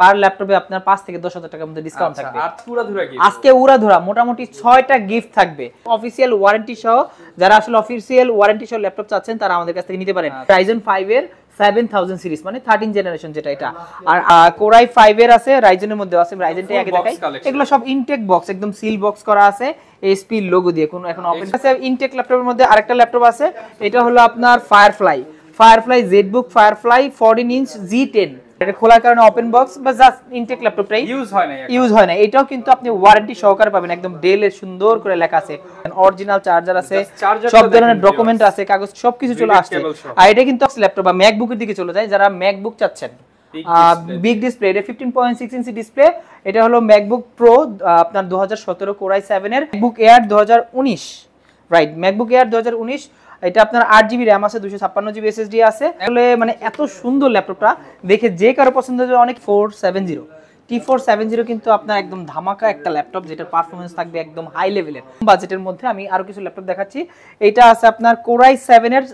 পার ল্যাপটপে আপনার 5 থেকে 10,000 টাকার মধ্যে ডিসকাউন্ট থাকবে। আজকে উড়াধুরা মোটামুটি 6টা গিফট থাকবে অফিসিয়াল ওয়ারেন্টি সহ। যারা আসলে অফিসিয়াল ওয়ারেন্টি সহ ল্যাপটপ চাচ্ছেন তারা আমাদের কাছ থেকে নিতে পারেন। Ryzen 5 এর 7000 সিরিজ মানে 13 জেনারেশন যেটা এটা, আর Core i5 এর আছে, Ryzen এর মধ্যে আছে, Ryzen-টা আগে দেখাই। এগুলো সব ইনটেক বক্স, একদম সিল বক্স করা আছে HP লোগো দিয়ে, কোনো এখন ওপেন আছে। ইনটেক ল্যাপটপের মধ্যে আরেকটা ল্যাপটপ আছে, এটা হলো আপনার Firefly ZBook Firefly 14 inch G10। এটা খোলার কারণে ওপেন বক্স বা জাস্ট ইনটেক ল্যাপটপটাই ইউজ হয় না। এটাও কিন্তু আপনি ওয়ারেন্টি সহকারে পাবেন, একদম ডেল এর সুন্দর করে লেখা আছে, অরিজিনাল চার্জার আছে, সব ধরনের ডকুমেন্ট আছে, কাগজ সবকিছু চলে আসছে। আর এটা কিন্তু ল্যাপটপ বা ম্যাকবুকের দিকে চলে যায়, যারা ম্যাকবুক চাচ্ছেন বিগ ডিসপ্লে, এটা 15.6 ইঞ্চি ডিসপ্লে। এটা হলো ম্যাকবুক প্রো আপনার 2017 Core i7 এর, MacBook air 2019, right, MacBook air 2019। এটা আপনার 8GB RAM আছে, 256GB SSD আছে। আসলে মানে এত সুন্দর ল্যাপটপটা দেখে যে কারো পছন্দ হবে অনেক। T470 কিন্তু আপনার একদম ধামাকা একটা ল্যাপটপ, যেটার পারফরম্যান্স থাকবে একদম হাই লেভেলের। বাজেটের মধ্যে আমি আরো কিছু ল্যাপটপ দেখাচ্ছি। এটা আছে আপনার Core i7 এর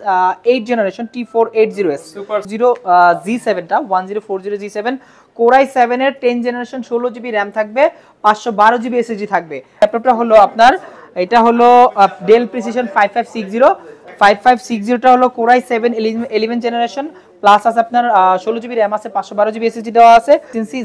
8 generation T480S Super 0 G7টা 1040G7 Core i7 এর 10 জেনারেশন 16GB RAM থাকবে, 512GB SSD থাকবে। ল্যাপটপটা হলো আপনার, এটা হলো Dell Precision 5560টা হলো Core i7 11 জেনারেশন, প্লাস আছে আপনার 16GB RAM আছে, 512GB SSD দেওয়া আছে।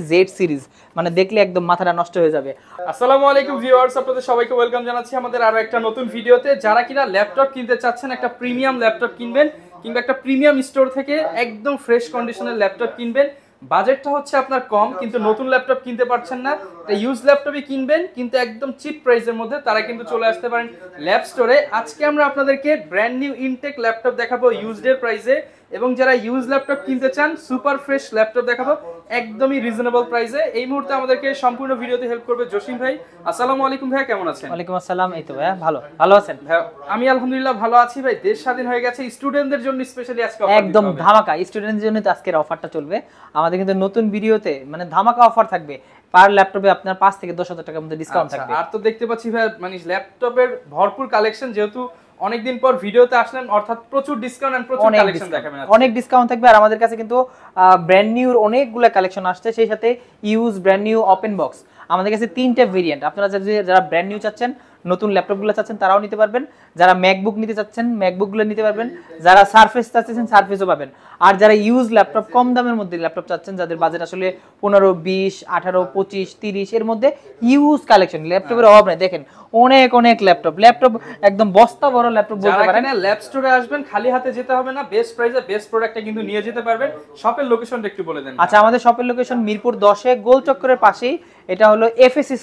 Z সিরিজ মানে দেখলে একদম মাথাটা নষ্ট হয়ে যাবে। আসসালামু আলাইকুম ভিউয়ার্স, আপনাদের সবাইকে ওয়েলকাম জানাচ্ছি আমাদের আরো একটা নতুন ভিডিওতে। যারা কিনা ল্যাপটপ কিনতে চাচ্ছেন, একটা প্রিমিয়াম ল্যাপটপ কিনবেন কিংবা একটা প্রিমিয়াম স্টোর থেকে একদম ফ্রেশ কন্ডিশনের ল্যাপটপ কিনবেন, বাজেটটা হচ্ছে আপনার কম কিন্তু নতুন ল্যাপটপ কিনতে পারছেন না, একটা ইউজ ল্যাপটপই কিনবেন কিন্তু একদম চিপ প্রাইসের মধ্যে, তারা কিন্তু চলে আসতে পারেন ল্যাপ স্টোরে। আজকে আমরা আপনাদেরকে ব্র্যান্ড নিউ ইনটেক ল্যাপটপ দেখাবো ইউজড এর প্রাইসে, এবং যারা ইউজ ল্যাপটপ কিনতে চান সুপার ফ্রেশ ল্যাপটপ দেখাবো একদমই রিজনেবল প্রাইসে। এই মুহূর্তে আমাদেরকে সম্পূর্ণ ভিডিওতে হেল্প করবে জসিম ভাই। আসসালামু আলাইকুম ভাই, কেমন আছেন? ওয়ালাইকুম আসসালাম। এই তো ভাই ভালো আছেন? আমি আলহামদুলিল্লাহ ভালো আছি ভাই। দেশ স্বাধীন হয়ে গেছে, স্টুডেন্টদের জন্য স্পেশালি আজকে একদম ধামাকা, স্টুডেন্টদের জন্য তো আজকের অফারটা চলবে আমাদের, কিন্তু নতুন ভিডিওতে মানে ধামাকা অফার থাকবে। পার ল্যাপটপে আপনার 5 থেকে 10,000 টাকার মধ্যে ডিসকাউন্ট থাকবে। আর তো দেখতে পাচ্ছি ভাই মানে ল্যাপটপের ভরপুর কালেকশন, যেহেতু অনেকদিন পর ভিডিওতে আসলেন, অর্থাৎ প্রচুর ডিসকাউন্ট এন্ড প্রচুর কালেকশন দেখাবেন, অনেক ডিসকাউন্ট থাকবে। আর আমাদের কাছে কিন্তু ব্র্যান্ড নিউ অনেকগুলো কালেকশন আসছে, সেই সাথে use, brand new, open box. আমাদের কাছে 3টা ভেরিয়েন্ট। আপনারা যারা ব্র্যান্ড নিউ চাচ্ছেন, নতুন ল্যাপটপগুলো চাচ্ছেন, তারাও নিতে পারবেন। যারা ম্যাকবুক নিতে চাচ্ছেন, ম্যাকবুকগুলো নিতে পারবেন। যারা সারফেস চাচ্ছেন, সারফেসও পাবেন। আর যারা ইউজ ল্যাপটপ, কম দামের মধ্যে ল্যাপটপ চাচ্ছেন, যাদের বাজেট আসলে 15, 20, 18, 25, 30 এর মধ্যে, ইউজ কালেকশন ল্যাপটপের অভাব নেই। দেখেন অনেক ল্যাপটপ একদম বস্তা বড় ল্যাপটপ বলতে পারেন। ল্যাপ স্টোরে আসবেন, খালি হাতে যেতে হবে না, বেস্ট প্রাইসে বেস্ট প্রোডাক্টটা কিন্তু নিয়ে যেতে পারবেন। শপের লোকেশনটা একটু বলে দেন। আচ্ছা, আমাদের শপের লোকেশন মিরপুর 10-এ গোল চক্করের পাশেই। এটা হলো এফএসসি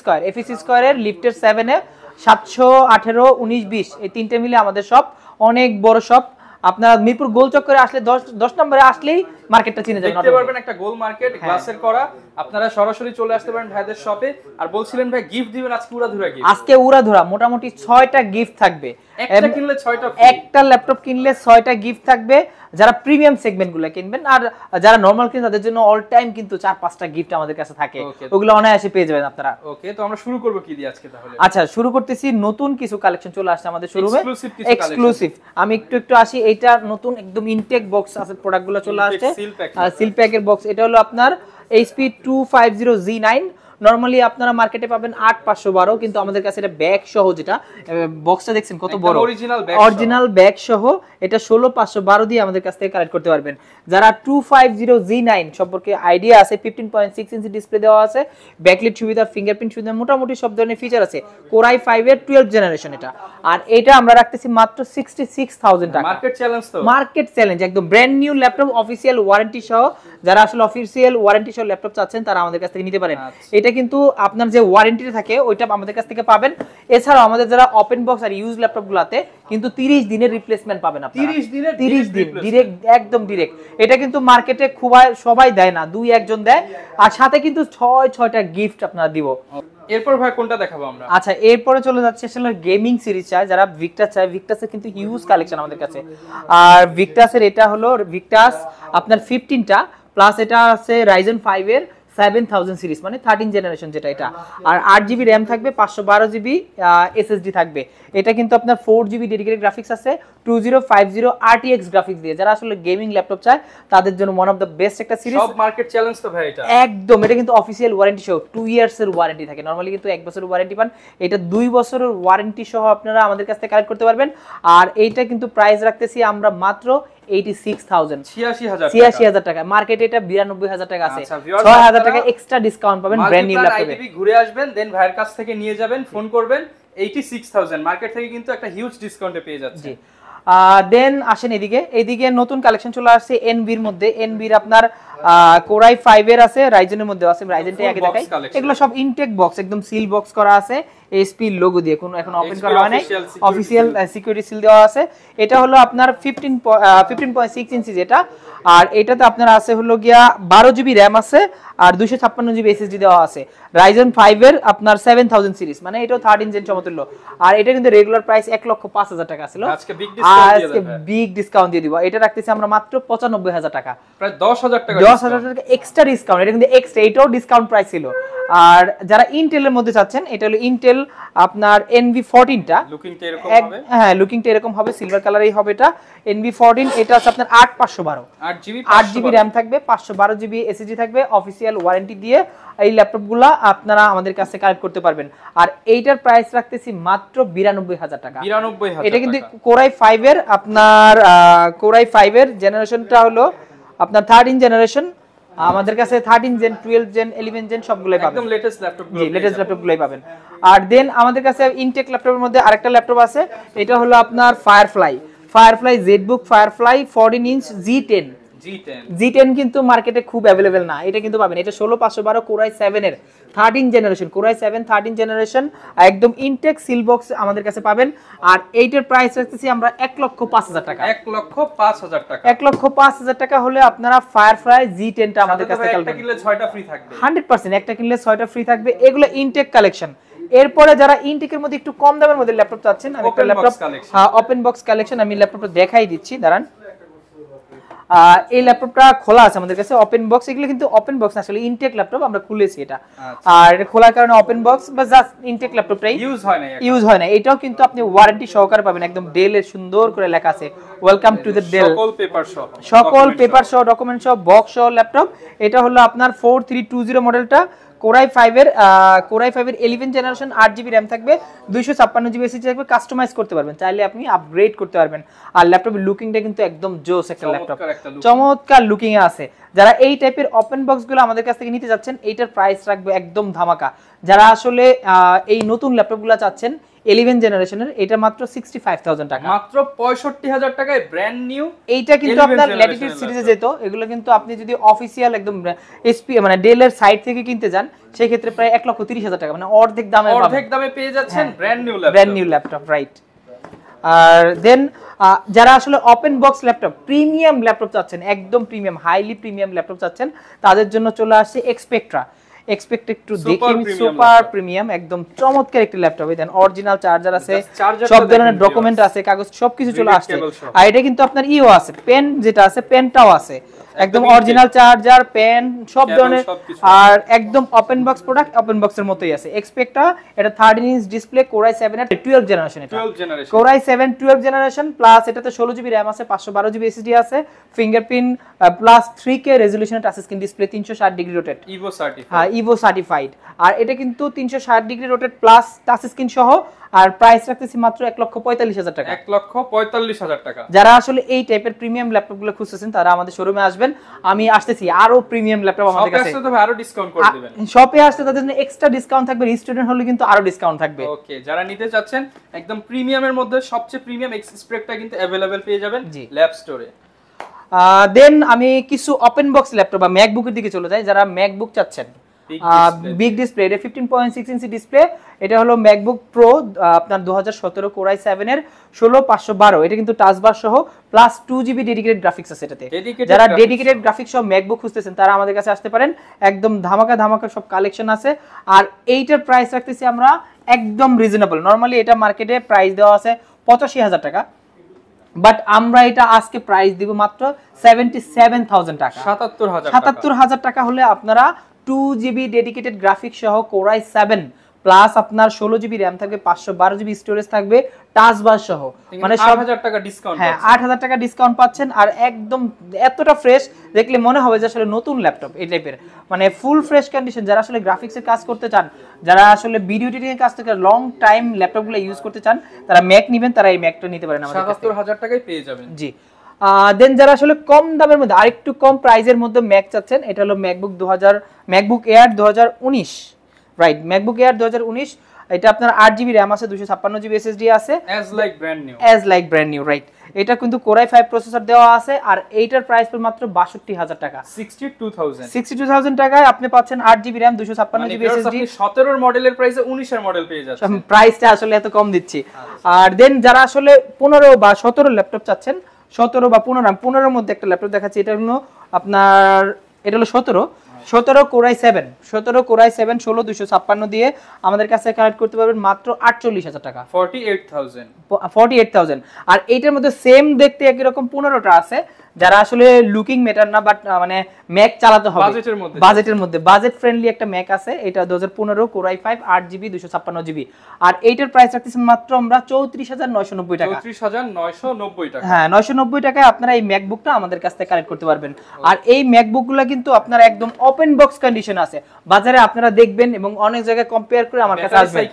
স্কয়ার এর লিফটের 7-এ 718, 19, 20 এই 3টে মিলে আমাদের শপ, অনেক বড় শপ। আপনারা মিরপুর গোল চক্করে আসলে 10 নম্বরে আসলেই মার্কেটটা চিনে যাবেন, দেখতে পারবেন একটা গোল মার্কেট গ্লাসের করা। আপনারা সরাসরি চলে আসতে পারেন ভাইদের শপে। আর বলছিলেন ভাই গিফট দিবেন আজকে উড়াধুরা গিফট। আজকে উড়াধুরা মোটামুটি 6টা গিফট থাকবে। একটা কিনলে 6টা, একটা ল্যাপটপ কিনলে 6টা গিফট থাকবে। যারা প্রিমিয়াম সেগমেন্টগুলো কিনবেন, আর যারা নরমাল কিনবেন, তাদের জন্য অল টাইম কিন্তু 4-5টা গিফট আমাদের কাছে থাকে, ওগুলো অনায়াসে পেয়ে যাবেন আপনারা। ওকে, তো আমরা শুরু করব কি দিয়ে আজকে তাহলে? আচ্ছা, শুরু করতেছি। নতুন কিছু কালেকশন চলে আসছে আমাদের শোরুমে, এক্সক্লুসিভ। আমি একটু আসি। এইটা নতুন একদম ইনটেক বক্স আছে, প্রোডাক্টগুলো চলে আসছে, সিল প্যাকের বক্স। এটা হলো আপনার HP 250G9। নরমালি আপনারা মার্কেটে পাবেন 8512, কিন্তু আমাদের কাছে এটা ব্যাগ সহ, যেটা বক্সটা দেখছেন কত বড়, অরিজিনাল ব্যাগ সহ, এটা 16512 দিয়ে আমাদের কাছ থেকে কালেক্ট করতে পারবেন। যারা 250G9 সম্পর্কে আইডিয়া আছে, 15.6 ইঞ্চি ডিসপ্লে দেওয়া আছে, ব্যাকলিট সুবিধা, ফিঙ্গারপ্রিন্ট সুবিধা, মোটামুটি সব ধরনের ফিচার আছে। Core i5 এর 12 জেনারেশন এটা। আর এটা আমরা রাখতেছি মাত্র 66,000 টাকা। মার্কেট চ্যালেঞ্জ, একদম brand new laptop, official warranty সহ। যারা আসলে অফিসিয়াল ওয়ারেন্টি সহ ল্যাপটপ চাচ্ছেন, তারা আমাদের কাছ থেকে নিতে পারেন। এটা কিন্তু আপনার যে ওয়ারেন্টি থাকে ওইটা আমাদের কাছ থেকে পাবেন। এছাড়াও আমাদের যারা ওপেন বক্স আর ইউজ ল্যাপটপগুলোতে কিন্তু 30 দিনের রিপ্লেসমেন্ট পাবেন আপনারা। 30 দিন ডাইরেক্ট, একদম ডাইরেক্ট। এটা কিন্তু মার্কেটে খুব সবাই দেয় না, 2-1 দেয়। আর সাথে কিন্তু 6টা গিফট আপনারা দিব। এরপর ভাই কোনটা দেখাবো আমরা? আচ্ছা, এরপরে চলে যাচ্ছে আসলে গেমিং সিরিজ চাই যারা, ভিক্টাস চায়। ভিক্টাসের কিন্তু হিউজ কালেকশন আমাদের কাছে। আর ভিক্টাসের এটা হলো ভিক্টাস আপনার 15টা, প্লাস এটা আছে Ryzen 5 এর 7000 সিরিজ মানে 13 জেনারেশন যেটা এটা। আর 8GB RAM থাকবে, 512GB SSD থাকবে। এটা কিন্তু আপনার 4GB ডেডিকেটেড গ্রাফিক্স আছে, 2050 RTX গ্রাফিক্স দিয়ে। যারা আসলে গেমিং ল্যাপটপ চায় তাদের জন্য ওয়ান অফ দ্য বেস্ট একটা সিরিজ। সব মার্কেট চ্যালেঞ্জ তো ভাই এটা। একদম, এটা কিন্তু অফিশিয়াল ওয়ারেন্টি সহ 2 ইয়ার্স এর ওয়ারেন্টি থাকে। নরমালি কিন্তু 1 বছরের ওয়ারেন্টি পান, এটা 2 বছরের ওয়ারেন্টি সহ আপনারা আমাদের কাছ থেকে কালেক্ট করতে পারবেন। আর এইটা কিন্তু প্রাইস রাখতেছি আমরা মাত্র 86,000 86,000 টাকা। মার্কেটে এটা 92,000 টাকা আছে, 6,000 টাকা এক্সট্রা ডিসকাউন্ট পাবেন ব্র্যান্ড নিউ ল্যাপটপে। ঘুরে আসবেন, দেন ভাইয়ের কাছ থেকে নিয়ে যাবেন, ফোন করবেন, 86,000 মার্কেট থেকে কিন্তু একটা হিউজ ডিসকাউন্টে পেয়ে যাচ্ছে। দেন আসেন এদিকে নতুন কালেকশন চলে আসছে এনবির মধ্যে। এনবির আপনার কোরাই 5 এর আছে, রাইজেনের মধ্যে আছে, রাইজেনটা আগে দেখাই। এগুলো সব ইনটেক বক্স, একদম সিল বক্স করা আছে এসপি লোগো দিয়ে, কোনো এখন ওপেন করা হয় নাই, অফিশিয়াল সিকিউরিটি সিল দেওয়া আছে। এটা হলো আপনার 15.6 ইঞ্চি যেটা। আর এটাতে আপনার আছে হলো গিয়া 12GB RAM আছে আর 256GB SSD দেওয়া আছে। রাইজেন 5 এর আপনার 7000 সিরিজ, মানে এটাও 13 জেন সমতুল্য। আর এটা কিন্তু রেগুলার প্রাইস 1,05,000 টাকা ছিল, আজকে বিগ ডিসকাউন্ট দিয়ে দিব। এটা রাখতেছি আমরা মাত্র 95,000 টাকা, প্রায় 10,000 টাকা এক্সট্রা ডিসকাউন্ট। এটা কিন্তু এক্সট্রা, এটাও ডিসকাউন্ট প্রাইস ছিল। আর যারা ইন্টেলের মধ্যে চাচ্ছেন, এটা হলো ইন্টেল আপনার NV14 টা, লুকিংটা এরকম হবে। হ্যাঁ, লুকিংটা এরকম হবে, সিলভার কালারেই হবে এটা। NV14 এটা আছে আপনার 8512, 8GB RAM থাকবে, 512GB SSD থাকবে। অফিশিয়াল ওয়ারেন্টি দিয়ে এই ল্যাপটপগুলো আপনারা আমাদের কাছে কালেক্ট করতে পারবেন। আর এইটার প্রাইস রাখতেছি মাত্র 92,000 টাকা। 92,000 এটা কিন্তু কোরাই 5 এর আপনার কোরাই 5 এর জেনারেশনটা হলো আপনার 13 জেনারেশন। আমাদের কাছে 13 জেন, 12 জেন, 11 জেন সবগুলাই পাবেন, একদম লেটেস্ট ল্যাপটপগুলো, জি লেটেস্ট ল্যাপটপগুলাই পাবেন। আর দেন আমাদের কাছে ইনটেক ল্যাপটপের মধ্যে আরেকটা ল্যাপটপ আছে, এটা হলো আপনার firefly Jetbook firefly 14 inch G10 কিন্তু মার্কেটে খুব अवेलेबल না, এটা কিন্তু পাবেন। এটা 16512 কোরাই 7 এর 13 জেনারেশন, কোরাই 7 13 জেনারেশন, একদম ইনটেক সিল বক্স আমাদের কাছে পাবেন। আর এইটার প্রাইস রাখতেছি আমরা 1,05,000 টাকা, 1,05,000 টাকা। 1,05,000 টাকা হলে আপনারা ফায়ারফ্লাই G10 টা আমাদের কাছে একটা কিনলে 6টা ফ্রি থাকবে, 100% একটা কিনলে 6টা ফ্রি থাকবে। এগুলো ইনটেক কালেকশন। এরপরে যারা ইনটেকের মধ্যে একটু কম দামের মধ্যে ল্যাপটপ চাচ্ছেন, আমি একটা ল্যাপটপ ওপেন বক্স কালেকশন, আমি ল্যাপটপটা দেখাই দিচ্ছি, দাঁড়ান। এই ল্যাপটপটা খোলা আছে আমাদের কাছে, ওপেন বক্স। এগুলো কিন্তু ওপেন বক্স না, আসলে ইনটেক ল্যাপটপ, আমরা খুলেছি এটা। আর এটা খোলার কারণে ওপেন বক্স বা জাস্ট ইনটেক ল্যাপটপটাই ইউজ হয় না। এটাও কিন্তু আপনি ওয়ারেন্টি সহকারে পাবেন, একদম ডেল এর সুন্দর করে লেখা আছে ওয়েলকাম টু দ্য ডেল, সকল পেপার সহ ডকুমেন্ট সহ বক্স সহ ল্যাপটপ। এটা হলো আপনার 4320 মডেলটা, কোরাই 5 এর 11 জেনারেশন, 8GB RAM থাকবে, 256GB SSD থাকবে। কাস্টমাইজ করতে পারবেন, চাইলে আপনি আপগ্রেড করতে পারবেন। আর ল্যাপটপের লুকিংটা কিন্তু একদম জোস একটা ল্যাপটপ, চমৎকার লুকিং এ আছে। যারা এই টাইপের ওপেন বক্স গুলো আমাদের কাছ থেকে নিতে যাচ্ছেন, এইটার প্রাইস রাখবে একদম ধামাকা। যারা আসলে এই নতুন ল্যাপটপগুলো চাচ্ছেন 11 জেনারেশনের, এটা মাত্র 65,000 টাকা, মাত্র 65,000 টাকায় ব্র্যান্ড নিউ। এইটা কিন্তু আপনার ল্যাটিটিউড সিরিজে যেত, এগুলো কিন্তু আপনি যদি অফিশিয়াল একদম এসপি মানে ডেল এর সাইট থেকে কিনতে যান, সেই ক্ষেত্রে প্রায় 1,30,000 টাকা, মানে অর্ধেক দামে পেয়ে যাচ্ছেন ব্র্যান্ড নিউ ল্যাপটপ, রাইট। আর দেন যারা আসলে open box laptop, premium laptop চাচ্ছেন, একদম প্রিমিয়াম, হাইলি প্রিমিয়াম ল্যাপটপ চাচ্ছেন, তাদের জন্য চলে আসছে এক্সপেক্ট্রা একটু দেখি, সুপার প্রিমিয়াম, একদম চমৎকার একটি ল্যাপটপ। দেন অরিজিনাল চার্জার আছে, সব ধরনের ডকুমেন্ট আছে, কাগজ সবকিছু চলে আসছে। আর এটা কিন্তু আপনার ইও আছে, পেন যেটা আছে, পেনটাও আছে, একদম অরিজিনাল চার্জার, পেন, সব ধরনের। আর একদম ওপেন বক্স প্রোডাক্ট, ওপেন বক্সের মতোই আছে। এক্সপেক্টটা এটা 13 ইঞ্চ ডিসপ্লে, কোরাই 7 এর 12 জেনারেশন, এটা কোরাই 7 12 জেনারেশন প্লাস, এটাতে 16GB RAM আছে, 512GB SSD আছে, ফিঙ্গারপ্রিন্ট প্লাস 3K রেজোলিউশনের touch screen display, 360 degree rotate, Evo certified. আর এটা কিন্তু 360 degree rotate plus touch screen সহ। আর প্রাইস রাখতেছি মাত্র 1,45,000 টাকা, 1,45,000 টাকা। যারা আসলে এই টাইপের প্রিমিয়াম ল্যাপটপগুলো খুঁজতেছেন, তারা আমাদের শোরুমে আসবেন। আমি আসতেছি, আরো প্রিমিয়াম ল্যাপটপ আমাদের কাছে, আরো ডিসকাউন্ট করে দিবেন। শপে আসলে তাদের জন্য এক্সট্রা ডিসকাউন্ট থাকবে, স্টুডেন্ট হলে কিন্তু আরো ডিসকাউন্ট থাকবে। ওকে, যারা নিতে চাচ্ছেন একদম প্রিমিয়ামের মধ্যে সবচেয়ে প্রিমিয়াম এক্সপেক্টটা কিন্তু अवेलेबल পেয়ে যাবেন ল্যাব স্টোরে। দেন আমি কিছু ওপেন বক্স ল্যাপটপ বা ম্যাকবুকের দিকে চলে যাই। যারা ম্যাকবুক চাচ্ছেন, বিগ ডিসপ্লে, এটা 15.6 ইঞ্চি ডিসপ্লে, এটা হলো ম্যাকবুক প্রো আপনার 2017 কোরাই 7 এর 16512, এটা কিন্তু টাচ বার সহ প্লাস 2GB ডেডিকেটেড গ্রাফিক্স আছে এটাতে। যারা ডেডিকেটেড গ্রাফিক্স সহ ম্যাকবুক খুঁজতেছেন, তারা আমাদের কাছে আসতে পারেন, একদম ধামাকা সব কালেকশন আছে। আর এইটার প্রাইস রাখতেছি আমরা একদম রিজনেবল। নরমালি এটা মার্কেটে প্রাইস দেওয়া আছে 85,000 টাকা, বাট আমরা এটা আজকে প্রাইস দিব মাত্র 77,000 টাকা, 77,000 টাকা হলে আপনারা 2GB ডেডিকেটেড গ্রাফিক্স সহ Core i7 প্লাস আপনার 16GB RAM থাকবে, 512GB স্টোরেজ থাকবে, টাচ বার সহ, মানে 8000 টাকা ডিসকাউন্ট। হ্যাঁ 8000 টাকা ডিসকাউন্ট পাচ্ছেন। আর একদম এতটা ফ্রেশ দেখলে মনে হবে যে আসলে নতুন ল্যাপটপ এই টাইপের, মানে ফুল ফ্রেশ কন্ডিশন। যারা আসলে গ্রাফিক্সের কাজ করতে চান, যারা আসলে ভিডিও এডিটিং এর কাজ থেকে লং টাইম ল্যাপটপগুলো ইউজ করতে চান, তারা ম্যাক নেবেন, তারা এই ম্যাকটা নিতে পারেন আমাদের কাছে। 77000 টাকায় পেয়ে যাবেন। জি। দেন যারা আসলে কম দামের মধ্যে আরেকটু কম প্রাইসের মধ্যে ম্যাক চাচ্ছেন, এটা হলো MacBook air 2019, right, MacBook air 2019। এটা আপনার 8GB RAM আছে, 256GB SSD আছে, as like brand new, right. এটা কিন্তু Core i5 প্রসেসর দেওয়া আছে, আর এইটার প্রাইস পড়বে মাত্র 62000 টাকা, 62000 টাকায় আপনি পাচ্ছেন 8GB RAM 256GB SSD। 17 এর মডেলের প্রাইসে 19 এর মডেল পেয়ে যাচ্ছেন। প্রাইসটা আসলে এত কম দিচ্ছি। আর দেন যারা আসলে 15 বা 17 ল্যাপটপ চাচ্ছেন, 17 বা 15 এর মধ্যে একটা ল্যাপটপ দেখাচ্ছি। এটা হলো আপনার, এটা হলো 17 Core i7, 17 Core i7 16256 দিয়ে আমাদের কাছে কালেক্ট করতে পারবেন মাত্র 48000 টাকা, 48000। আর এইটার মধ্যে সেম দেখতে একই রকম 15টা আছে, যারা আসলে লুকিং ম্যাটার না, বাট মানে ম্যাক চালাতে হবে বাজেটের মধ্যে, বাজেট ফ্রেন্ডলি একটা ম্যাক আছে। এটা 2015 Core i5 8GB 256GB। আর এইটার প্রাইস রাখতেছি মাত্র আমরা 34990 টাকা, 34990 টাকা। হ্যাঁ 990 টাকায় আপনারা এই ম্যাকবুকটা আমাদের কাছ থেকে কালেক্ট করতে পারবেন। আর এই ম্যাকবুকগুলো কিন্তু আপনার একদম ওপেন বক্স কন্ডিশন আছে, বাজারে আপনারা দেখবেন এবং অনেক জায়গায় কম্পেয়ার করে আমার কাছে আসবেন,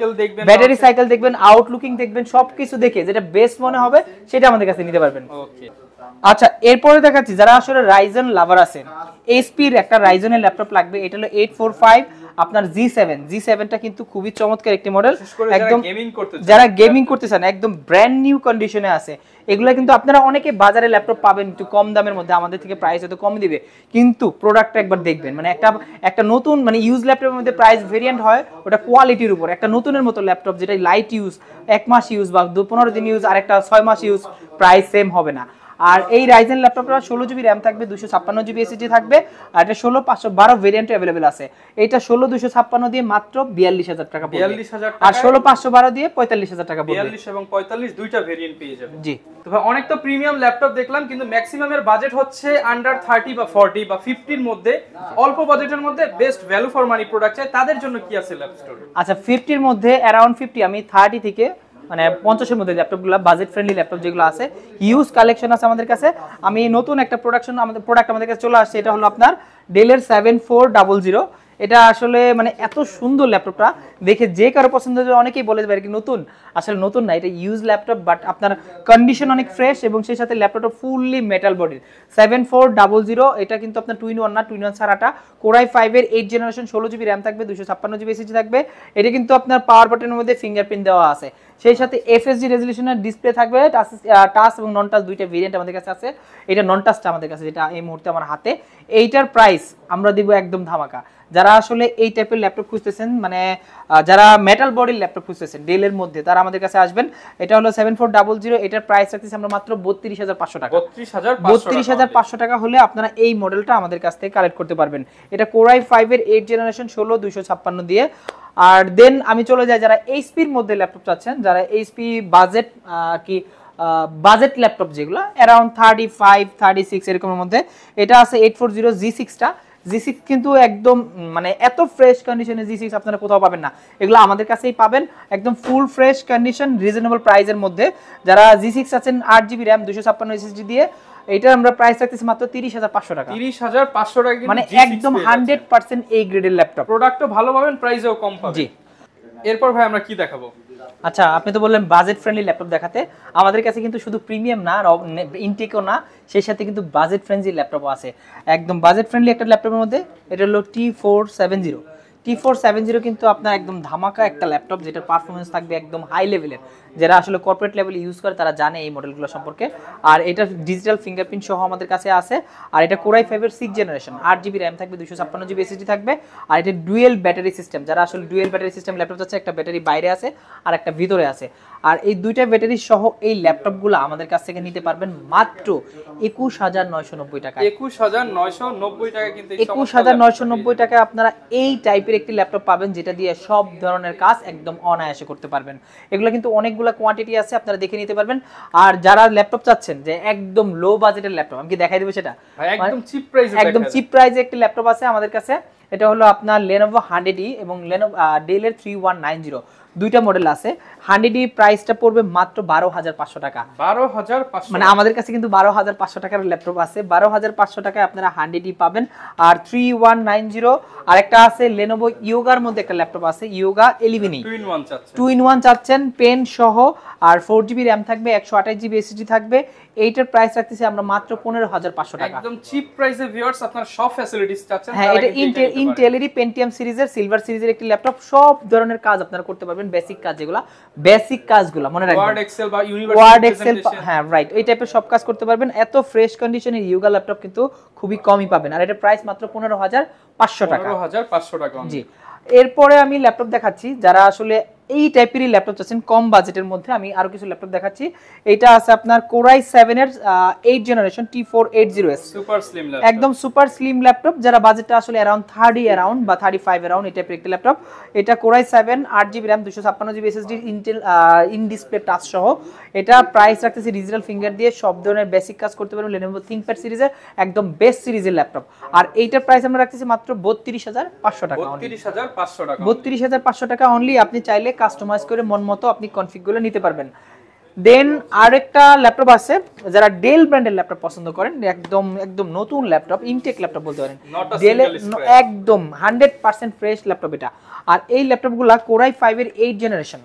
ব্যাটারি সাইকেল দেখবেন, আউটলুকিং দেখবেন, সবকিছু দেখে যেটা বেস্ট মনে হবে সেটা আমাদের কাছে নিতে পারবেন। ওকে, আচ্ছা এরপরে দেখাচ্ছি যারা আসলে রাইজেন লাভার আছে, এইচপির একটা রাইজেনের ল্যাপটপ লাগবে। এটা হলো 845 আপনার জি7টা কিন্তু খুবই চমৎকার একটি মডেল, একদম যারা গেমিং করতে চান একদম ব্র্যান্ড নিউ কন্ডিশনে আছে। এগুলা কিন্তু আপনারা অনেকে বাজারে ল্যাপটপ পাবেন একটু কম দামের মধ্যে, আমাদের থেকে প্রাইস হয়তো কম দিবে, কিন্তু প্রোডাক্টটা একবার দেখবেন, মানে একটা নতুন মানে ইউজ ল্যাপটপের মধ্যে প্রাইস ভেরিয়েন্ট হয় ওটা কোয়ালিটির উপর। একটা নতুনের মতো ল্যাপটপ যেটা লাইট ইউজ, 1 মাস ইউজ বা 15 দিন ইউজ, আর একটা 6 মাস ইউজ, প্রাইস সেম হবে না। আর এই রাইজেন ল্যাপটপটা 16GB RAM থাকবে, 256GB SSD থাকবে, আর এটা 16512 ভেরিয়েন্টে अवेलेबल আছে। এটা 16256 দিয়ে মাত্র 42000 টাকা পড়বে, 42000 টাকা, আর 16512 দিয়ে 45000 টাকা পড়বে। 42 এবং 45 দুইটা ভেরিয়েন্ট পেয়ে যাবেন। জি। তো ভাই অনেক তো প্রিমিয়াম ল্যাপটপ দেখলাম, কিন্তু ম্যাক্সিমাম এর বাজেট হচ্ছে আন্ডার 30 বা 40 বা 50 এর মধ্যে, অল্প বাজেটের মধ্যে best value for money product চাই, তাদের জন্য কি আছে ল্যাপ স্টোরে? আচ্ছা 50 এর মধ্যে অ্যারাউন্ড 50, আমি 30 থেকে মানে 50 এর মধ্যে ল্যাপটপগুলো বাজেট ফ্রেন্ডলি ল্যাপটপ যেগুলো আছে, হিউজ কালেকশন আছে আমাদের কাছে। আমি নতুন একটা প্রোডাক্ট আমাদের কাছে চলে আসছে, এটা হলো আপনার ডেলের 7400। এটা আসলে মানে এত সুন্দর ল্যাপটপটা দেখে যে কারো পছন্দ হবে, অনেকেই বলে দেবে কি নতুন, আসলে নতুন না, এটা ইউজ ল্যাপটপ, বাট আপনার কন্ডিশন অনেক ফ্রেশ এবং সেই সাথে ল্যাপটপটা ফুললি মেটাল বডির। 7400 এটা কিন্তু আপনার 2-in-1 না, 2-in-1 ছাড়াটা। Core i5 এর 8 জেনারেশন, 16GB RAM থাকবে, 256GB SSD থাকবে। এটা কিন্তু আপনার পাওয়ার বাটনের মধ্যে ফিঙ্গারপ্রিন্ট দেওয়া আছে, সেই সাথে FSD রেজোলিউশনের ডিসপ্লে থাকবে। টাচ এবং নন টাচ দুইটা ভেরিয়েন্ট আমাদের কাছে আছে। এটা নন টাচটা আমাদের কাছে, যেটা এই মুহূর্তে আমার হাতে। এইটার প্রাইস আমরা দিব একদম ধামাকা। যারা আসলে এই টাইপের ল্যাপটপ খুঁজতেছেন, মানে যারা মেটাল বডির ল্যাপটপ খুঁজতেছেন ডেলের মধ্যে, তারা আমাদের কাছে আসবেন। এটা হলো 7400, এটার প্রাইস রাখতেছি আমরা মাত্র 32500 টাকা, 32500 টাকা হলে আপনারা এই মডেলটা আমাদের কাছ থেকে কালেক্ট করতে পারবেন। এটা Core i5 এর 8 জেনারেশন 16256 দিয়ে। আর দেন আমি চলে যাই যারা এইচপির মধ্যে ল্যাপটপ চাচ্ছেন, যারা এইচপি বাজেট কি বাজেট ল্যাপটপ যেগুলো অ্যারাউন্ড 35-36 এরকমের মধ্যে, এটা আছে 840 G6টা। G6 কিন্তু একদম মানে এত ফ্রেশ কন্ডিশনে G6 আপনারা কোথাও পাবেন না, এগুলো আমাদের কাছেই পাবেন একদম ফুল ফ্রেশ কন্ডিশন রিজনেবল প্রাইসের মধ্যে। যারা G6 আছেন 8GB RAM 256 SSD দিয়ে, এটা আমরা প্রাইস রাখতেছি মাত্র 30500 টাকা, 30500 টাকা, মানে একদম 100% এই গ্রেডের ল্যাপটপ। প্রোডাক্টও ভালো পাবেন, প্রাইসও কম পাবেন। জি। এরপর ভাই আমরা কি দেখাবো? আচ্ছা আপনি তো বললেন বাজেট ফ্রেন্ডলি ল্যাপটপ দেখাতে, আমাদের কাছে কিন্তু শুধু প্রিমিয়াম না, ইনটেকও না, সেই সাথে কিন্তু বাজেট ফ্রেন্ডলি ল্যাপটপও আছে। একদম বাজেট ফ্রেন্ডলি একটা ল্যাপটপের মধ্যে এটা হলো T470 কিন্তু আপনার একদম ধামাকা একটা ল্যাপটপ, যেটার পারফরমেন্স থাকবে একদম হাই লেভেলের। যারা আসলে কর্পোরেট লেভেলে ইউজ করে তারা জানে এই মডেলগুলো সম্পর্কে। আর এটা ডিজিটাল ফিঙ্গারপ্রিন্ট সহ আমাদের কাছে আছে। আর এটা Core i5 এর 6 জেনারেশন, 8GB RAM থাকবে, 256GB SSD থাকবে। আর এটা ডুয়েল ব্যাটারি সিস্টেম, যারা আসলে ডুয়েল ব্যাটারি সিস্টেম ল্যাপটপ আছে, একটা ব্যাটারি বাইরে আছে আর একটা ভিতরে আছে। আর এই দুইটা ব্যাটারি সহ এই ল্যাপটপগুলো আমাদের কাছ থেকে নিতে পারবেন মাত্র 21990 টাকা, 21990 টাকা। কিন্তু 21990 টাকায় আপনারা এই টাইপের একটি ল্যাপটপ পাবেন, যেটা দিয়ে সব ধরনের কাজ একদম অনায়াসে করতে পারবেন। এগুলো কিন্তু অনেকগুলো কোয়ান্টিটি আছে, আপনারা দেখে নিতে পারবেন। আর যারা ল্যাপটপ চাচ্ছেন যে একদম লো বাজেটের ল্যাপটপ, আমি কি দেখাই দেব সেটা, একদম চিপ প্রাইসে, একদম চিপ প্রাইসে একটি ল্যাপটপ আছে আমাদের কাছে। এটা হলো আপনার Lenovo 100E এবং Dell এর 3190 দুইটা মডেল আছে। 100E প্রাইসটা পড়বে মাত্র 12,500 টাকা। 12,500 মানে আমাদের কাছে কিন্তু 12,500 টাকার ল্যাপটপ আছে। 12,500 টাকায় আপনারা 100E পাবেন। আর 3190 আরেকটা আছে Lenovo Yogaর মধ্যে একটা ল্যাপটপ আছে, Yoga 11E 2-in-1 চাচ্ছেন, পেন সহ, আর 4GB RAM থাকবে, 128GB SSD থাকবে। এইটার প্রাইস রাখতেছি আমরা মাত্র 15,500 টাকা। একদম চিপ প্রাইসে ভিউয়ার্স আপনারা সব ফ্যাসিলিটিস চাচ্ছেন। হ্যাঁ, এটা ইন্টেলেরই Pentium সিরিজের সিলভার সিরিজের একটি ল্যাপটপ। সব ধরনের কাজ আপনারা করতে পারবেন, বেসিক কাজ যেগুলো, বেসিক কাজগুলো মনে রাখবেন, ওয়ার্ড এক্সেল বা ইউনিভার্সিটি ওয়ার্ড এক্সেল, হ্যাঁ রাইট, এই টাইপের সব কাজ করতে পারবেন। এত ফ্রেশ কন্ডিশনের ইয়োগা ল্যাপটপ কিন্তু খুবই কমই পাবেন। আর এটা প্রাইস মাত্র 15,500 টাকা। 15,500 টাকা। জি, এরপরে আমি ল্যাপটপ দেখাচ্ছি যারা আসলে এই টাইপেরই ল্যাপটপ চাচ্ছেন কম বাজেটের মধ্যে। আমি আরো কিছু ল্যাপটপ দেখাচ্ছি। এটা আছে আপনার Core i7 এর 8 generation T480S, super slim laptop, একদম সুপার স্লিম ল্যাপটপ। যারা বাজেটটা আসলে অ্যারাউন্ড 30 অ্যারাউন্ড বা 35 অ্যারাউন্ড, এই টাইপের একটা ল্যাপটপ। এটা Core i7 8GB RAM 256GB SSD Intel in display touch সহ। এটা প্রাইস রাখতেছি ডিজিটাল ফিঙ্গার দিয়ে, সব ধরনের বেসিক কাজ করতে পারবেন। Lenovo ThinkPad সিরিজের একদম বেস্ট সিরিজের ল্যাপটপ। আর এইটার প্রাইস আমরা রাখতেছি মাত্র 32,500 টাকা। 32,500 টাকা, 32,500 টাকা অনলি। আপনি চাইলে কাস্টমাইজ করে মন মতো আপনি কনফিগগুলো নিতে পারবেন। দেন আরেকটা ল্যাপটপ আছে, যারা ডেল ব্র্যান্ডের ল্যাপটপ পছন্দ করেন, একদম একদম নতুন ল্যাপটপ, ইনটেক ল্যাপটপ বলতে পারেন, ডেল একদম 100% ফ্রেশ ল্যাপটপ এটা। আর এই ল্যাপটপগুলা Core i5 এর 8 জেনারেশন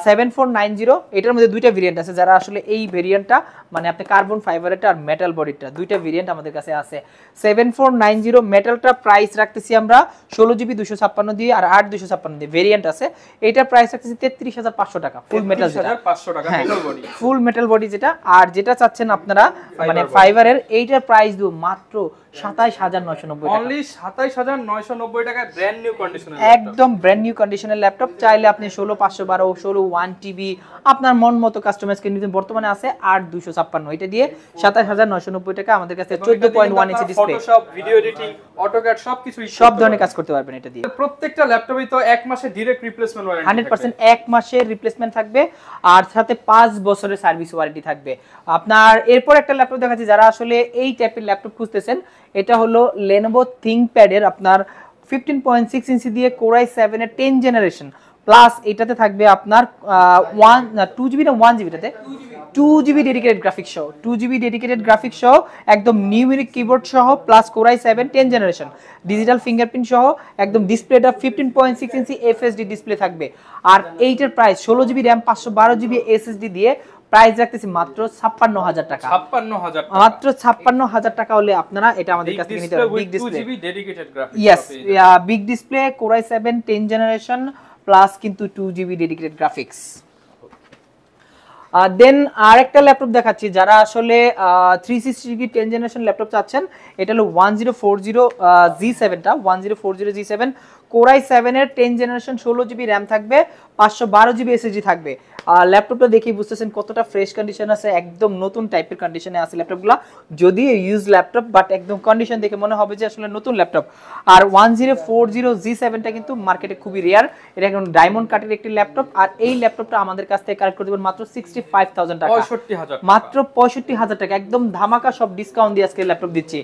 7490। এটার মধ্যে দুইটা ভেরিয়েন্ট আছে। যারা আসলে এই ভেরিয়েন্টটা মানে আপনি কার্বন ফাইবারেরটা আর মেটাল বডিটা, দুইটা ভেরিয়েন্ট আমাদের কাছে আছে। 7490 মেটালটা প্রাইস রাখতেছি আমরা 16GB 256 দিয়ে আর 8 256 দিয়ে ভেরিয়েন্ট আছে। এটার প্রাইস রাখতেছি 33,500 টাকা, ফুল মেটাল যেটা, 33,500 টাকা মেটাল বডি, ফুল মেটাল বডি যেটা। আর যেটা চাচ্ছেন আপনারা মানে ফাইবারের, এইটার প্রাইস দিব মাত্র 27,990 টাকা, অনলি 27,990 টাকা, ব্র্যান্ড নিউ কন্ডিশনের, একদম ব্র্যান্ড নিউ কন্ডিশনের ল্যাপটপ। চাইলে আপনি 16512 16 1TB আপনার মন মতো কাস্টমাইজ করে নিতে। বর্তমানে আছে 8 256, এটা দিয়ে 27,990 টাকা। আমাদের কাছে 14.1 inch display, Photoshop, video editing, AutoCAD সবকিছু সব ধরনের কাজ করতে পারবেন এটা দিয়ে। প্রত্যেকটা ল্যাপটপেই তো 1 মাসের ডাইরেক্ট রিপ্লেসমেন্ট ওয়ারেন্টি 100% 1 মাসের রিপ্লেসমেন্ট থাকবে আর সাথে 5 বছরের সার্ভিস ওয়ারেন্টি থাকবে আপনার। এরপর একটা ল্যাপটপ দেখাচ্ছি যারা আসলে এই টাইপের ল্যাপটপ খুঁজতেছেন। এটা হলো Lenovo ThinkPad এর আপনার 15.6 ইঞ্চি দিয়ে Core i7 এর 10 জেনারেশন প্লাস। এটাতে থাকবে আপনার 2GB না 1GB, টাতে 2GB ডেডিকেটেড গ্রাফিক্স সহ, 2GB ডেডিকেটেড গ্রাফিক্স সহ, একদম নিউমেরিক কিবোর্ড সহ, plus Core i7 10 generation digital fingerprint সহ, একদম ডিসপ্লেটা 15.6 ইঞ্চি FHD ডিসপ্লে থাকবে। আর এইটার price 16GB RAM 512GB SSD দিয়ে প্রাইস রাখতেছি মাত্র 56,000 টাকা। 56,000 টাকা, মাত্র 56,000 টাকা হলে আপনারা এটা আমাদের কাছ থেকে নিতে পারবেন। Big display, 2GB dedicated graphics, yes, big display Core i7 10 generation plus কিন্তু 2GB ডেডিকেটেড গ্রাফিক্স। দেন আরেকটা ল্যাপটপ দেখাচ্ছি যারা আসলে 360 10 জেনারেশন ল্যাপটপ চাচ্ছেন। এটা হলো 1040G7টা, 1040G7 Core i7 এর 10 জেনারেশন 16GB RAM থাকবে, 512GB SSD থাকবে। ল্যাপটপটা দেখেই বুঝতেছেন কতটা ফ্রেশ কন্ডিশন আছে, একদম নতুন টাইপের কন্ডিশনে আছে ল্যাপটপগুলো। যদি ইউজ ল্যাপটপ বাট একদম কন্ডিশন দেখে মনে হবে যে আসলে নতুন ল্যাপটপ। আর 1040G7টা কিন্তু মার্কেটে খুবই রেয়ার, এটা একদম ডায়মন্ড কাটের একটি ল্যাপটপ। আর এই ল্যাপটপটা আমাদের কাছ থেকে কালেক্ট করতে পারবেন মাত্র 65,000 টাকা, 65,000, মাত্র 65,000 টাকা, একদম ধামাকা সব ডিসকাউন্ট দিয়ে আজকে ল্যাপটপ দিচ্ছি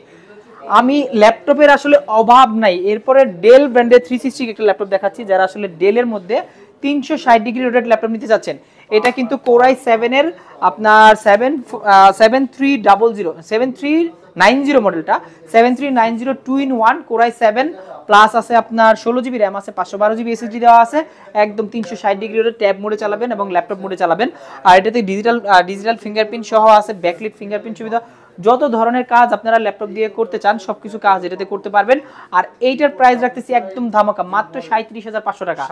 আমি। ল্যাপটপের আসলে অভাব নাই। এরপরে ডেল ব্র্যান্ডের 360 একটা ল্যাপটপ দেখাচ্ছি যারা আসলে ডেলের মধ্যে 360 ডিগ্রি রোটেট ল্যাপটপ নিতে চাচ্ছেন। এটা কিন্তু Core i7 এর আপনার 7390 মডেলটা, 7390 2-in-1 Core i7 প্লাস আছে আপনার 16GB RAM আছে, 512GB SSD দেওয়া আছে, একদম 360 ডিগ্রি রোটেট ট্যাব মোডে চালাবেন এবং ল্যাপটপ মোডে চালাবেন। আর এটাতে ডিজিটাল ফিঙ্গারপ্রিন্ট সহ আছে, ব্যাকলিট ফিঙ্গারপ্রিন্ট সুবিধা। যত ধরনের কাজ আপনারা ল্যাপটপ দিয়ে করতে চান সবকিছু কাজ এটাতে করতে পারবেন। আর এইটার প্রাইস রাখতেছি একদম ধামাকা মাত্র 37,500 টাকা।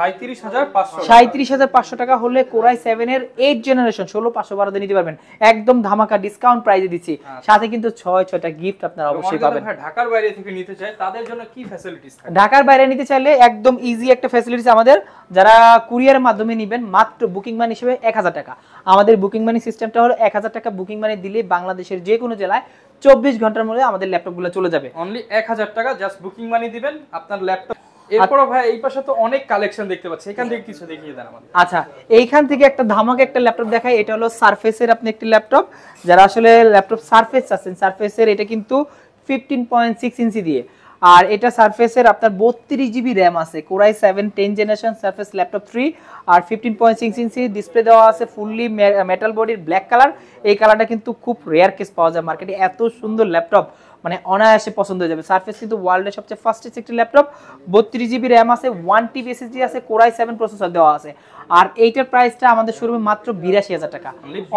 37,500 টাকা হলে Core i7 এর 8 জেনারেশন 16/512 নিতে পারবেন, একদম ধামাকা ডিসকাউন্ট প্রাইসে দিচ্ছি। সাথে কিন্তু 6টা গিফট আপনারা অবশ্যই পাবেন। ঢাকার বাইরে থেকে নিতে চাই তাদের জন্য কি ফ্যাসিলিটিস থাকে? ঢাকার বাইরে নিতে চাইলে একদম ইজি একটা ফ্যাসিলিটিস আমাদের। যারা কুরিয়ারের মাধ্যমে নেবেন মাত্র বুকিং মানি হিসেবে 1000 টাকা। আমাদের বুকিং মানি সিস্টেমটা হলো 1000 টাকা বুকিং মানি দিলে বাংলাদেশের যে কোনো জেলায় 24 ঘন্টার মধ্যে আমাদের ল্যাপটপগুলো চলে যাবে। অনলি 1000 টাকা জাস্ট বুকিং মানি দিবেন আপনার ল্যাপটপ। এরপরও ভাই এই পাশে তো অনেক কালেকশন দেখতে পাচ্ছি, এখান থেকে কিছু দেখিয়ে দেন আমাদের। আচ্ছা, এইখান থেকে একটা ধামাকা একটা ল্যাপটপ দেখাই। এটা হলো সারফেসের আপনি একটি ল্যাপটপ, যারা আসলে ল্যাপটপ সারফেস আছেন, সারফেসের এটা কিন্তু 15.6 ইঞ্চি দিয়ে আর এটা সারফেসের আপনার 32 জিবি র্যাম আছে, কোরাই 7 10 জেনারেশন সারফেস ল্যাপটপ 3 আর 15.6 ইঞ্চি ডিসপ্লে দেওয়া আছে, ফুললি মেটাল বডির ব্ল্যাক কালার। এই কালারটা কিন্তু খুব রেয়ার কেস পাওয়া যায় মার্কেটে, এত সুন্দর ল্যাপটপ মানে অনায়াসে পছন্দ হয়ে যাবে। সারফেস কিন্তু ওয়ার্ল্ডের সবচেয়ে ফাস্টেস্ট একটি ল্যাপটপ, 32 জিবি র্যাম আছে, 1 টিবি এসএসডি আছে, কোরাই 7 প্রসেসর দেওয়া আছে। আর এইটার প্রাইসটা আমাদের শোরুমে মাত্র 82,000 টাকা,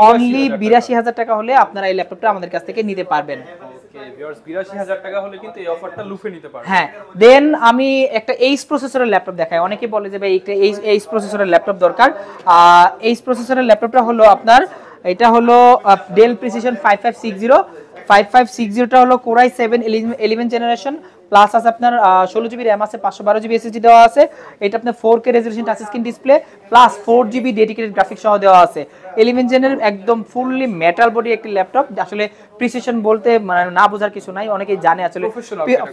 অনলি 82,000 টাকা হলে আপনারা এই ল্যাপটপটা আমাদের কাছ থেকে নিতে পারবেন। ওকে ভিউয়ার্স, 82,000 টাকা হলে কিন্তু এই অফারটা লুফে নিতে পারবেন। হ্যাঁ, দেন আমি একটা এইচ প্রসেসরের ল্যাপটপ দেখাই। অনেকে বলে যে ভাই একটা এইচ প্রসেসরের ল্যাপটপ দরকার। এইচ প্রসেসরের ল্যাপটপটা হলো আপনার, এটা হলো ডেল প্রিসিশন 5560 টা হলো কোরাই 7 11 জেনারেশন, প্লাস আছে আপনার 16 জিবি র্যাম আছে, 512 জিবি এসএসডি দেওয়া আছে। এটা আপনার 4K resolution touch screen display plus 4 GB dedicated graphics সহ দেওয়া আছে। 11 জেনের একদম ফুললি মেটাল বডি একটি ল্যাপটপ, আসলে প্রিসিশন বলতে মানে না বোঝার কিছু নাই, অনেকেই জানে আসলে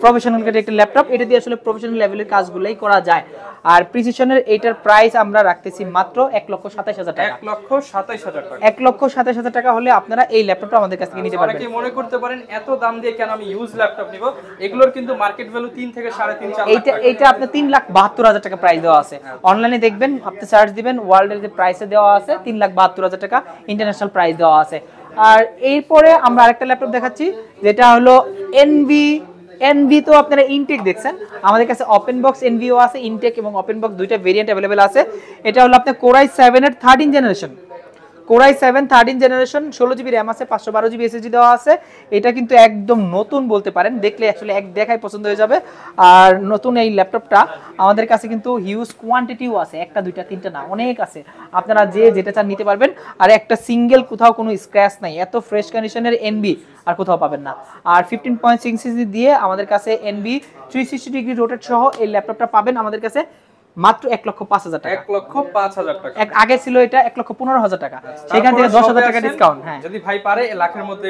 প্রফেশনাল গ্রেড একটি ল্যাপটপ, এটা দিয়ে আসলে প্রফেশনাল লেভেলের কাজগুলোই করা যায়। আর প্রিসিশনের এইটার প্রাইস আমরা রাখতেছি মাত্র 1,27,000 টাকা। 1,27,000 টাকা। 1,27,000 টাকা হলে আপনারা এই ল্যাপটপটা আমাদের কাছ থেকে নিতে পারবেন। অনেকেই মনে করতে পারেন এত দাম দিয়ে কেন আমি ইউজ ল্যাপটপ নিব, এগুলোর কিন্তু মার্কেট ভ্যালু 3 থেকে 3.5 4 লাখ টাকা। এইটা আপনার 3,72,000 টাকা প্রাইস দেওয়া আছে। অনলাইনে দেখবেন, আপনি সার্চ দিবেন, ওয়ার্ল্ডের যে প্রাইসে দেওয়া আছে 3,72,000 টাকা ইন্টারন্যাশনাল প্রাইস দেওয়া আছে। আর এরপরে আমরা আরেকটা ল্যাপটপ দেখাচ্ছি, যেটা হলো এনভি। তো আপনারা ইনটেক দেখছেন, আমাদের কাছে ওপেন বক্স এনভিও আছে, ইনটেক এবং ওপেন বক্স দুইটা ভেরিয়েন্ট अवेलेबल আছে। এটা হলো আপনার কোরাই 7 এর 13 generation, core i 7 13 generation, 16 GB RAM আছে, 512 জিবি এসএসডি দেওয়া আছে। এটা কিন্তু একদম নতুন বলতে পারেন, দেখলে আসলে এক দেখায় পছন্দ হয়ে যাবে। আর নতুন এই ল্যাপটপটা আমাদের কাছে কিন্তু হিউজ কোয়ান্টিটিও আছে, একটা দুইটা তিনটা না, অনেক আছে। আপনারা যে যেটা চান নিতে পারবেন। আর একটা সিঙ্গেল কোথাও কোনো স্ক্র্যাচ নাই, এত ফ্রেশ কন্ডিশনের এনবি আর কোথাও পাবেন না। আর 15.6 ইঞ্চি দিয়ে আমাদের কাছে এনবি 360 ডিগ্রি রোটেট সহ এই ল্যাপটপটা পাবেন আমাদের কাছে মাত্র 1,05,000 টাকা। 1,05,000 টাকা। আগে ছিল এটা 1,15,000 টাকা, সেখান থেকে 10,000 টাকা ডিসকাউন্ট। হ্যাঁ, যদি ভাই পারে লাখের মধ্যে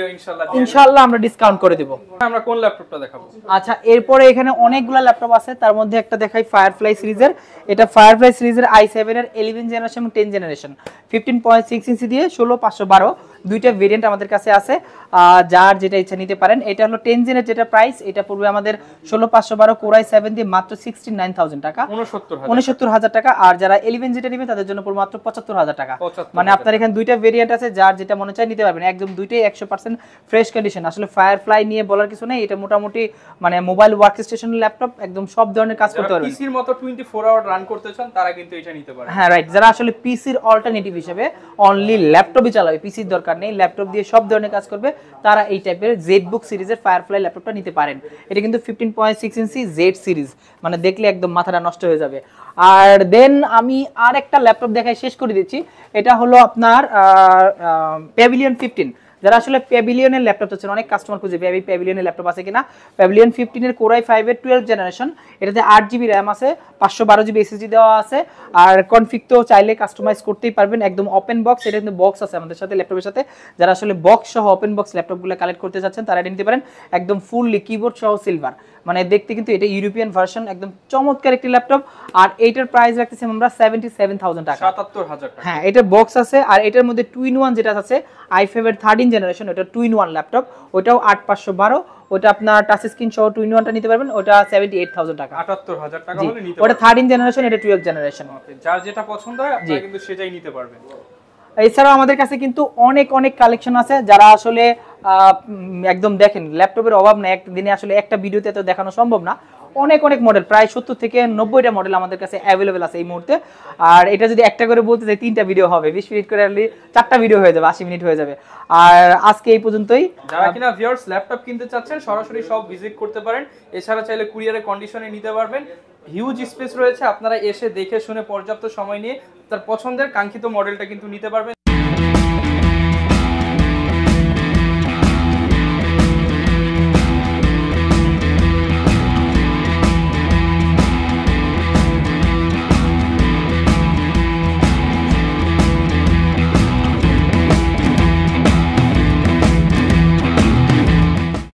ইনশাআল্লাহ আমরা ডিসকাউন্ট করে দেব। আমরা কোন ল্যাপটপটা দেখাবো? আচ্ছা, এরপরে এখানে অনেকগুলো ল্যাপটপ আছে, তার মধ্যে একটা দেখাই ফায়ারফ্লাই সিরিজের। এটা ফায়ারফ্লাই সিরিজের i7 এর 11 জেনারেশন এবং 10 জেনারেশন, 15.6 ইঞ্চি দিয়ে 16,512 দুইটা ভেরিয়েন্ট আমাদের কাছে আছে। যার যেটা ইচ্ছা নিতে পারেন। এটা হলো 10 জেনের যেটা প্রাইস, এটা পড়বে আমাদের 16,512 কোরাই 7 দিয়ে মাত্র 69,000 টাকা, 69,000 টাকা। আর যারা 11 যেটা নেবেন তাদের জন্য পড়বে মাত্র 75,000 টাকা। মানে আপনার এখানে দুইটা ভেরিয়েন্ট আছে, যার যেটা মনে চায় নিতে পারবেন। একদম দুইটাই 100% ফ্রেশ কন্ডিশন। আসলে ফায়ারফ্লাই নিয়ে বলার কিছু নেই, এটা মোটামুটি মানে মোবাইল ওয়ার্ক স্টেশন ল্যাপটপ, একদম সব ধরনের কাজ করতে পারবেন। পিসির মতো 24 আওয়ার রান করতে চান তারা কিন্তু এটা নিতে পারে। হ্যাঁ রাইট, যারা আসলে পিসির অল্টারনেটিভ হিসেবে অনলি ল্যাপটপই চালাবে, পিসির দরকার নেই, ল্যাপটপ দিয়ে সব ধরনের কাজ করবে, তারা এই টাইপের জেডবুক সিরিজের ফায়ারফ্লাই ল্যাপটপটা নিতে পারেন। এটা কিন্তু 15.6 ইঞ্চি জেড সিরিজ, মানে দেখলে একদম মাথাটা নষ্ট হয়ে যাবে। আর দেন আমি আর একটা ল্যাপটপ দেখাই শেষ করে দিচ্ছি। এটা হলো আপনার প্যাভিলিয়ন 15। যারা আসলে প্যাভিলিয়নের ল্যাপটপ চাচ্ছেন, অনেক কাস্টমার খুঁজে প্যাভিলিয়নের ল্যাপটপ আছে কিনা। প্যাভিলিয়ন 15 এর কোরাই 5 এর 12 জেনারেশন, এটাতে 8 জিবি র্যাম আছে, 512 জিবি এসএসডি দেওয়া আছে। আর কনফিগ তো চাইলে কাস্টমাইজ করতেই পারবেন, একদম ওপেন বক্স। এটা কিন্তু বক্স আছে আমাদের সাথে ল্যাপটপের সাথে। যারা আসলে বক্স সহ ওপেন বক্স ল্যাপটপগুলো কালেক্ট করতে চাচ্ছেন তারা এটা নিতে পারেন, একদম ফুললি কিবোর্ড সহ সিলভার, মানে দেখতে কিন্তু এটা ইউরোপিয়ান ভার্সন, একদম চমৎকার একটি ল্যাপটপ। আর এইটার প্রাইস রাখতেছি আমরা 77,000 টাকা, 77,000 টাকা। হ্যাঁ, এটা বক্স আছে। আর এটার মধ্যে 2-in-1 যেটা আছে i5 এর 13 জেনারেশন, ওটা 2-in-1 ল্যাপটপ, ওটাও 8512, ওটা আপনার টাচ স্ক্রিন সহ 2-in-1টা নিতে পারবেন, ওটা 78,000 টাকা, 78,000 টাকা হলে নিতে ওটা 13 জেনারেশন, এটা 12 জেনারেশন। ওকে, যার যেটা পছন্দ হয় আপনি কিন্তু সেটাই নিতে পারবেন। এছাড়াও আমাদের কাছে কিন্তু অনেক অনেক কালেকশন আছে। যারা আসলে একদম দেখেন ল্যাপটপের অভাব নাই, একদিনে আসলে একটা ভিডিওতে তো দেখানো সম্ভব না। অনেক অনেক মডেল, প্রায় 70 থেকে 90টা মডেল আমাদের কাছে অ্যাভেলেবেল আছে এই মুহূর্তে। আর এটা যদি একটা করে বলতে চাই 3টা ভিডিও হবে, 20 মিনিট করে 4টা ভিডিও হয়ে যাবে, 80 মিনিট হয়ে যাবে। আর আজকে এই পর্যন্তই। যারা কিনা ভিউয়ার্স ল্যাপটপ কিনতে চাচ্ছেন সরাসরি সব ভিজিট করতে পারেন, এছাড়া চাইলে কুরিয়ারের কন্ডিশনে নিতে পারবেন। হিউজ স্পেস রয়েছে, আপনারা এসে দেখে শুনে পর্যাপ্ত সময় নিয়ে তার পছন্দের কাঙ্ক্ষিত মডেলটা কিন্তু নিতে পারবেন।